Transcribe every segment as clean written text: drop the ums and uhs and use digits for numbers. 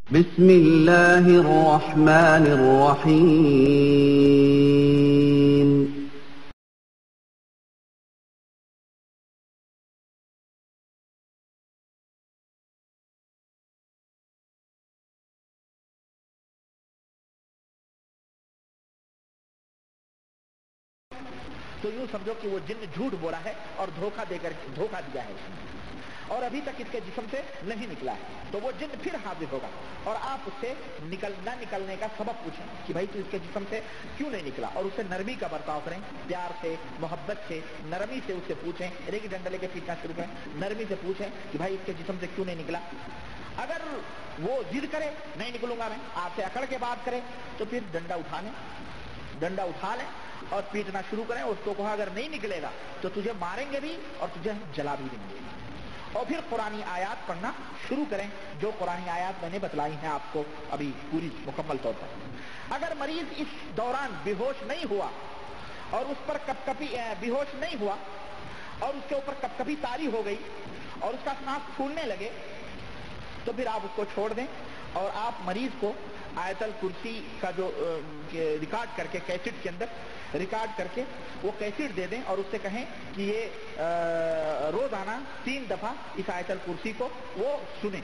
بسم الله الرحمن الرحيم. تو یوں سمجھو کہ وہ جن جھوٹ بولا ہے اور دھوکہ دیا ہے اور ابھی تک اس کے جسم سے نہیں نکلا ہے، تو وہ جن پھر حاضر ہوگا اور آپ اس سے نہ نکلنے کا سبب پوچھیں کہ بھائی تو اس کے جسم سے کیوں نہیں نکلا، اور اس سے نرمی کا برتاؤ کریں، پیار سے، محبت سے، نرمی سے اس سے پوچھیں، ایک ہی ڈنڈا لے کے پیٹنا شروع کریں، نرمی سے پوچھیں کہ بھائی اس کے جسم سے کیوں نہیں نکلا۔ اگر وہ ضد کرے نہیں نکلوں گا میں، آپ سے اکڑ کے بات کرے، تو پھر ڈنڈا اٹھا لیں اور پیٹنا شروع کریں، اور اس کو کہا اگر نہیں نکلے گا تو تجھے ماریں گے بھی اور تجھے جلا بھی دیں گے، اور پھر قرآنی آیات پڑھنا شروع کریں جو قرآنی آیات میں نے بتلائی ہیں آپ کو ابھی پوری مکمل طور پر۔ اگر مریض اس دوران بے ہوش نہیں ہوا اور اس پر بے ہوش نہیں ہوا اور اس کے اوپر کپکپی طاری ہو گئی اور اس کا سانس پھولنے لگے، تو پھر آپ اس کو چھوڑ دیں اور آپ مریض کو آیت الکرسی کا جو ریکارڈ کر کے کیسٹ کے اندر ریکارڈ کر کے وہ کیسٹ دے دیں اور اس سے کہیں کہ یہ روزانہ 3 دفعہ اس آیت الکرسی کو وہ سنیں۔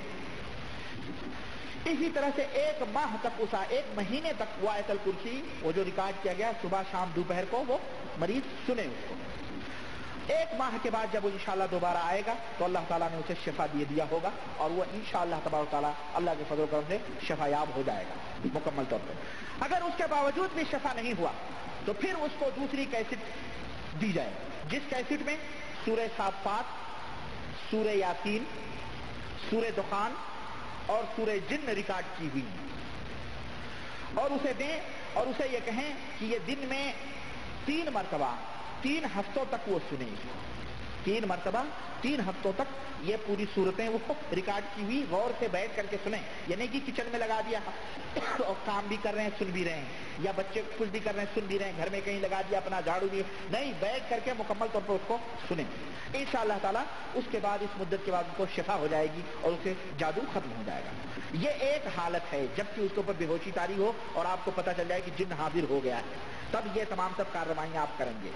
اسی طرح سے 1 ماہ تک 1 مہینے تک وہ آیت الکرسی وہ جو ریکارڈ کیا گیا صبح شام دوپہر کو وہ مریض سنیں اس کو۔ 1 ماہ کے بعد جب وہ انشاءاللہ دوبارہ آئے گا تو اللہ تعالیٰ نے اسے شفا دیا ہوگا اور وہ انشاءاللہ تبارک تعالیٰ اللہ کے فضل و کرم سے شفا یاب ہو جائے گا مکمل طور پر۔ اگر اس کے باوجود بھی شفا نہیں ہوا تو پھر اس کو دوسری کیسٹ دی جائے، جس کیسٹ میں سورہ صافات، سورہ یاسین، سورہ دخان اور سورہ جن ریکارڈ کی ہوئی، اور اسے دیں اور اسے یہ کہیں کہ یہ دن میں 3 مرتبہ 3 ہفتوں تک وہ سنیں، 3 مرتبہ 3 ہفتوں تک یہ پوری صورتیں وہ ریکارڈ کی ہوئی غور سے بیٹھ کر کے سنیں، یعنی کہ کچن میں لگا دیا اور کام بھی کر رہے ہیں سن بھی رہے ہیں، یا بچے کچھ بھی کر رہے ہیں سن بھی رہے ہیں، گھر میں کہیں لگا دیا اپنا جھاڑو بھی، نہیں، بیٹھ کر کے مکمل طور پر اس کو سنیں انشاءاللہ تعالیٰ۔ اس کے بعد اس مدت کے بعد اس کو شفا ہو جائے گی اور اسے جادو ختم ہو جائے گا۔ یہ ایک حالت ہے جبکہ اس کے اوپر بے ہوشی طاری ہو اور آپ کو پتہ چل جائے کہ جن حاضر ہو گیا ہے، تب یہ تمام سب کارروائیاں آپ کریں گے۔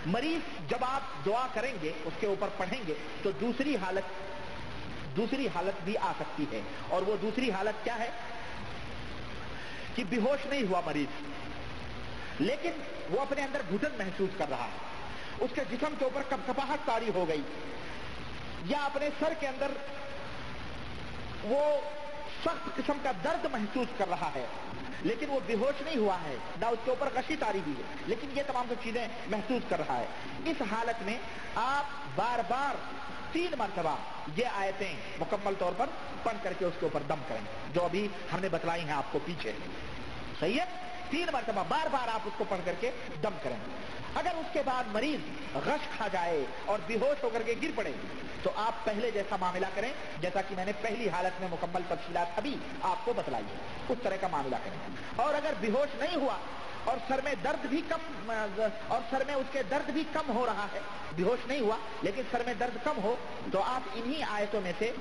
مریض جب آپ دعا کریں گے اس کے اوپر پڑھیں گے تو دوسری حالت بھی آ سکتی ہے، اور وہ دوسری حالت کیا ہے کہ بے ہوش نہیں ہوا مریض لیکن وہ اپنے اندر گھٹن محسوس کر رہا ہے، اس کے جسم کے اوپر کپکپاہٹ طاری ہو گئی، یا اپنے سر کے اندر وہ سخت قسم کا درد محسوس کر رہا ہے لیکن وہ بے ہوش نہیں ہوا ہے، نہ اس کے اوپر غشی طاری ہوئی ہے لیکن یہ تمام جو چیزیں محسوس کر رہا ہے، اس حالت میں آپ بار بار 3 مرتبہ یہ آیتیں مکمل طور پر پڑھ کر کے اس کے اوپر دم کریں جو ابھی ہم نے بتلائی ہیں آپ کو پیچھے، صحیح ہے؟ 3 مرتبہ بار بار آپ اس کو پڑھ کر کے دم کریں۔ اگر اس کے بعد مریض غش کھا جائے اور بے ہوش ہو کر کے گر پڑے تو آپ پہلے جیسا معاملہ کریں جیسا کہ میں نے پہلی حالت میں مکمل تفصیلات ابھی آپ کو بتلائی ہے، اس طرح کا معاملہ کریں۔ اور اگر بے ہوش نہیں ہوا اور سر میں اس کے درد بھی کم ہو رہا ہے، بے ہوش نہیں ہوا لیکن سر میں درد کم ہو، تو آپ انہی آیتوں میں سے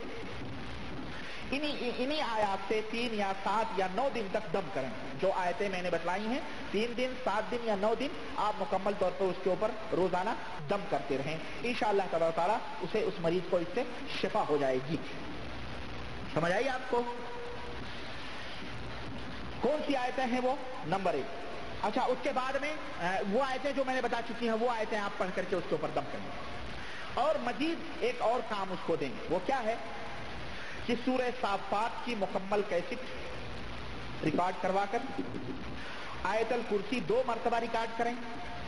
انہی آیات سے 3 یا 7 یا 9 دن تک دم کریں، جو آیتیں میں نے بتلائی ہیں 3 دن 7 دن یا 9 دن آپ مکمل طور پر اس کے اوپر روزانہ دم کرتے رہیں، انشاءاللہ تعالیٰ اس مریض کو اس سے شفا ہو جائے گی۔ سمجھ آئی آپ کو؟ کون سی آیتیں ہیں وہ؟ نمبر 1۔ اچھا، اس کے بعد میں وہ آیتیں جو میں نے بتا چکی ہیں وہ آیتیں آپ پڑھ کر کے اس کے اوپر دم کریں، اور مزید ایک اور کام اس کو دیں، وہ کیا ہے کہ سورہ صافات کی مکمل کیسٹ ریکارڈ کروا کر آیت الکرسی 2 مرتبہ ریکارڈ کریں،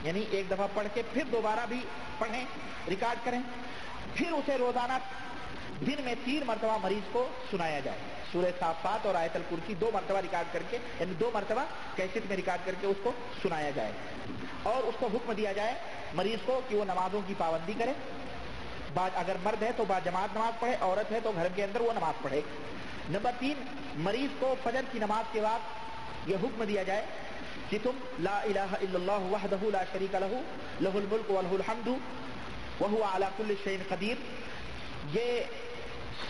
یعنی 1 دفعہ پڑھ کے پھر دوبارہ بھی پڑھیں، ریکارڈ کریں، پھر اسے روزانہ دن میں 3 مرتبہ مریض کو سنایا جائے، سورہ صافات اور آیت الکرسی 2 مرتبہ ریکارڈ کر کے، یعنی 2 مرتبہ کیسٹ میں ریکارڈ کر کے اس کو سنایا جائے، اور اس کو حکم دیا جائے مریض کو کہ وہ نمازوں کی پابندی کرے، اگر مرد ہے تو با جماعت نماز پڑھے، عورت ہے تو گھر کے اندر وہ نماز پڑھے۔ نمبر 3، مریض کو فجر کی نماز کے بعد یہ حکم دیا جائے کہ تم لا الہ الا اللہ وحدہ لا شریک لہ لہ الملک ولہ الحمد وہو علی کل شیء قدیر، یہ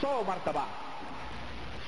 100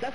10